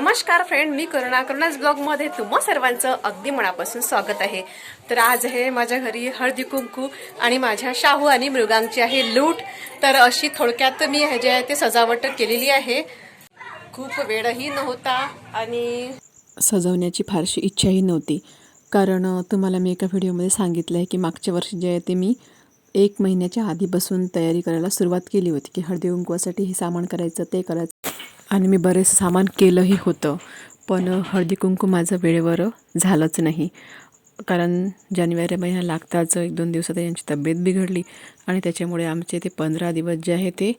नमस्कार फ्रेंड, मी करुणाच ब्लॉगमध्ये तुम्हा सर्वांचं अगदी मनापासून स्वागत आहे। तर आज आहे माझ्या घरी हळदी कुंकू आणि माझ्या शाहू आणि मृगांची आहे लूट। तर अशी थोडक्यात मी जे आहे ते सजावट केलेली आहे। खूप वेळही नव्हता आणि सजवण्याची फारशी इच्छाही नव्हती, कारण तुम्हाला मी एका व्हिडिओमध्ये सांगितलं आहे की मागच्या वर्षी जे आहे ते मी 1 महिन्याच्या आधीपासून तयारी करायला सुरुवात केली होती की हळदी कुंकवासाठी हे सामान करायचं ते करायचं, आणि मी बरेच सामान केलंही होतं। पण हळदी कुंकू माझं वेळेवर झालंच नाही, कारण जानेवारी महिना लागताच 1-2 दिवसात यांची तब्येत बिघडली आणि त्याच्यामुळे आमचे ते 15 दिवस जे आहे ते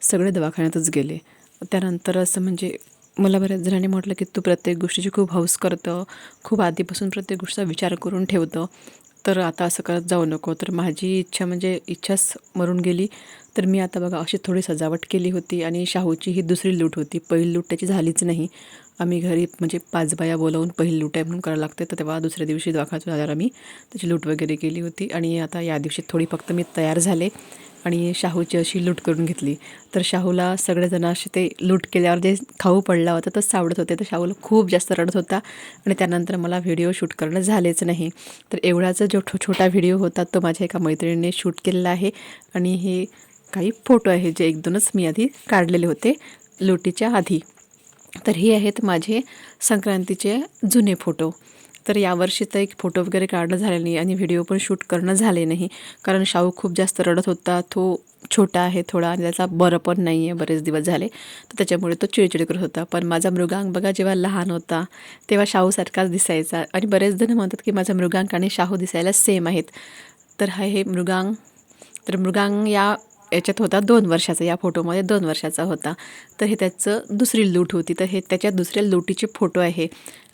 सगळे दवाखान्यातच गेले। त्यानंतर असं म्हणजे मला बऱ्याच जणांनी म्हटलं की तू प्रत्येक गोष्टीची खूप हौस करतं, खूप आधीपासून प्रत्येक गोष्टीचा विचार करून ठेवतं, तर आता असं करत जाऊ नको। तर माझी इच्छा म्हणजे इच्छाच मरून गेली। तर मी आता बघा अशी थोडी सजावट केली होती आणि शाहूची ही दुसरी लूट होती, पहिली लूट त्याची झालीच नाही। आम्ही घरी म्हणजे 5 बाया बोलावून पहिली लूट आहे म्हणून करायला लागते, तर तेव्हा दुसऱ्या दिवशी दवाखान्यात झाल्यावर आम्ही त्याची लूट वगैरे केली होती आणि आता या दिवशी थोडी फक्त मी तयार झाले आणि शाहूची अशी लूट करून घेतली। तर शाहूला सगळेजण असे ते लूट केल्यावर जे खाऊ पडला होता तसं आवडत होते, तर शाहूला खूप जास्त रडत होता आणि त्यानंतर मला व्हिडिओ शूट करणं झालेच नाही। तर एवढाच जो छोटा व्हिडिओ होता तो माझ्या एका मैत्रिणीने शूट केलेला आहे आणि हे काही फोटो आहे जे 1-2च मी आधी काढलेले होते लुटीच्या आधी। तर हे आहेत माझे संक्रांतीचे जुने फोटो। तर यावर्षी तर एक फोटो वगैरे काढणं झाले नाही आणि व्हिडिओ पण शूट करणं झाले नाही, कारण शाहू खूप जास्त रडत होता, तो छोटा आहे थोडा आणि त्याचा बरं पण नाही आहे, बरेच दिवस झाले, तर त्याच्यामुळे तो चिडचिड करत होता। पण माझा मृगांक बघा जेव्हा लहान होता तेव्हा शाहूसारखाच दिसायचा आणि बरेच जण म्हणतात की माझा मृगांक आणि शाहू दिसायला सेम आहेत। तर हे मृगांक, तर मृगांक याच्यात होता 2 वर्षाचा, या फोटोमध्ये 2 वर्षाचा होता। तर हे त्याचं दुसरी लूट होती, तर हे त्याच्या दुसऱ्या लूटीचे फोटो आहे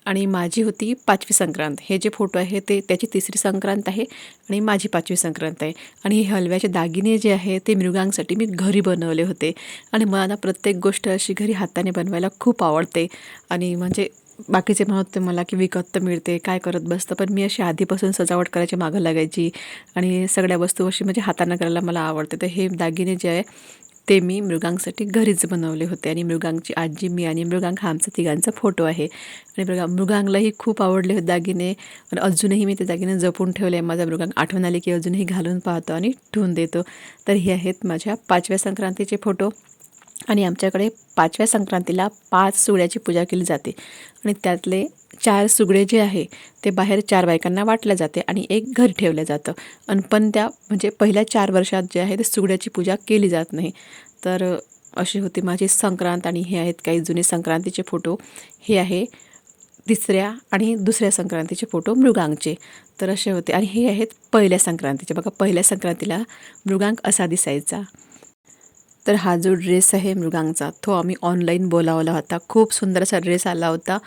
आणि माझी होती 5वी संक्रांत। हे जे फोटो आहे ते त्याची 3री संक्रांत आहे आणि माझी 5वी संक्रांत आहे। आणि हे हलव्याचे दागिने जे आहे ते मृगांसाठी मी घरी बनवले होते आणि मला प्रत्येक गोष्ट अशी घरी हाताने बनवायला खूप आवडते। आणि म्हणजे बाकीचे म्हणत होते मला की विकत तर मिळते, काय करत बसतं, पण मी अशी आधीपासून सजावट करायची मागं लागायची आणि सगळ्या वस्तू अशी म्हणजे हाताने करायला मला आवडते। तर हे दागिने जे आहे ते मी मृगांकसाठी घरीच बनवले होते आणि मृगांकची आजी, मी आणि मृगांक हा आमचा तिघांचा फोटो आहे आणि मृगांकलाही खूप आवडले होते दागिने आणि अजूनही मी ते दागिने जपून ठेवले आहे। माझा मृगांक आठवण आली की अजूनही घालून पाहतो आणि ठेवून देतो। तर हे आहेत माझ्या 5व्या संक्रांतीचे फोटो आणि आमच्याकडे 5व्या संक्रांतीला 5 सुगड्याची पूजा केली जाते आणि त्यातले 4 सुगडे जे आहे ते बाहेर 4 बायकांना वाटल्या जाते आणि एक घरी ठेवलं जातं। आणि पण त्या म्हणजे पहिल्या 4 वर्षात जे आहे ते सुगड्याची पूजा केली जात नाही। तर अशी होती माझी संक्रांत आणि हे आहेत काही जुने संक्रांतीचे फोटो। हे आहे 3ऱ्या आणि 2ऱ्या संक्रांतीचे फोटो मृगांकचे। तर असे होते आणि हे आहेत पहिल्या संक्रांतीचे। बघा पहिल्या संक्रांतीला मृगांक असा दिसायचा। तर हा जो ड्रेस आहे मृगांकचा तो आम्ही ऑनलाईन बोलावला होता, खूप सुंदर असा ड्रेस आला होता।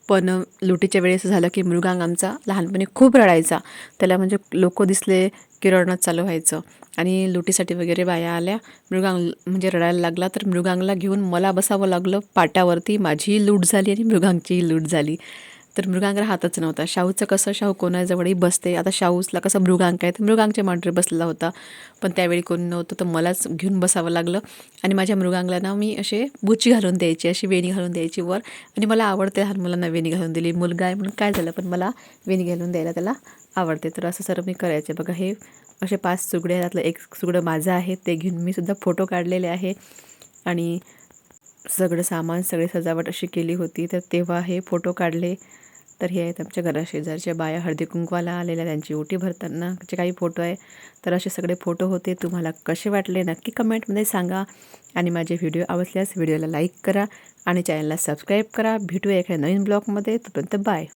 पण लुटीच्या वेळेस झालं की मृगांक आमचा लहानपणी खूप रडायचा, त्याला म्हणजे लोक दिसले की रडणंच चालू व्हायचं आणि लुटीसाठी वगैरे बाया आल्या, मृगांक म्हणजे रडायला लागला तर मृगांकला घेऊन मला बसावं लागलं पाट्यावरती। माझीही लूट झाली आणि मृगांकचीही लूट झाली। तर मृगांक राहतच नव्हता। शाहूचं कसं, शाहू कोणाजवळही बसते, आता शाहूसला कसं मृगांक आहे तर मृगांकच्या मांडीवर बसलेला होता, पण त्यावेळी कोणी नव्हतं तर मलाच घेऊन बसावं लागलं आणि माझ्या मृगांकला ना मी असे बुची घालून द्यायची, अशी वेणी घालून द्यायची वर, आणि मला आवडते लहान मुलांना वेणी घालून दिली, मुलगा आहे म्हणून काय झालं पण मला वेणी घालून द्यायला त्याला आवडते। तर असं सर्व मी करायचे। बघा हे असे 5 सुगडे, त्यातलं एक सुगडं माझं आहे, ते घेऊन मी सुद्धा फोटो काढलेले आहे आणि सगळं सामान सगळी सजावट अशी केली होती, तर तेव्हा हे फोटो काढले। तर हे आहेत आमच्या घराशेजारच्या बाया हळदी कुंकवाला आलेल्या, त्यांची ओटी भरतानाचे काही फोटो आहे। तर असे सगळे फोटो होते। तुम्हाला कसे वाटले नक्की कमेंटमध्ये सांगा आणि माझे व्हिडिओ आवडल्यास व्हिडिओला लाईक करा आणि चॅनलला सबस्क्राईब करा। भेटूया एखाद्या नवीन ब्लॉगमध्ये, तोपर्यंत बाय।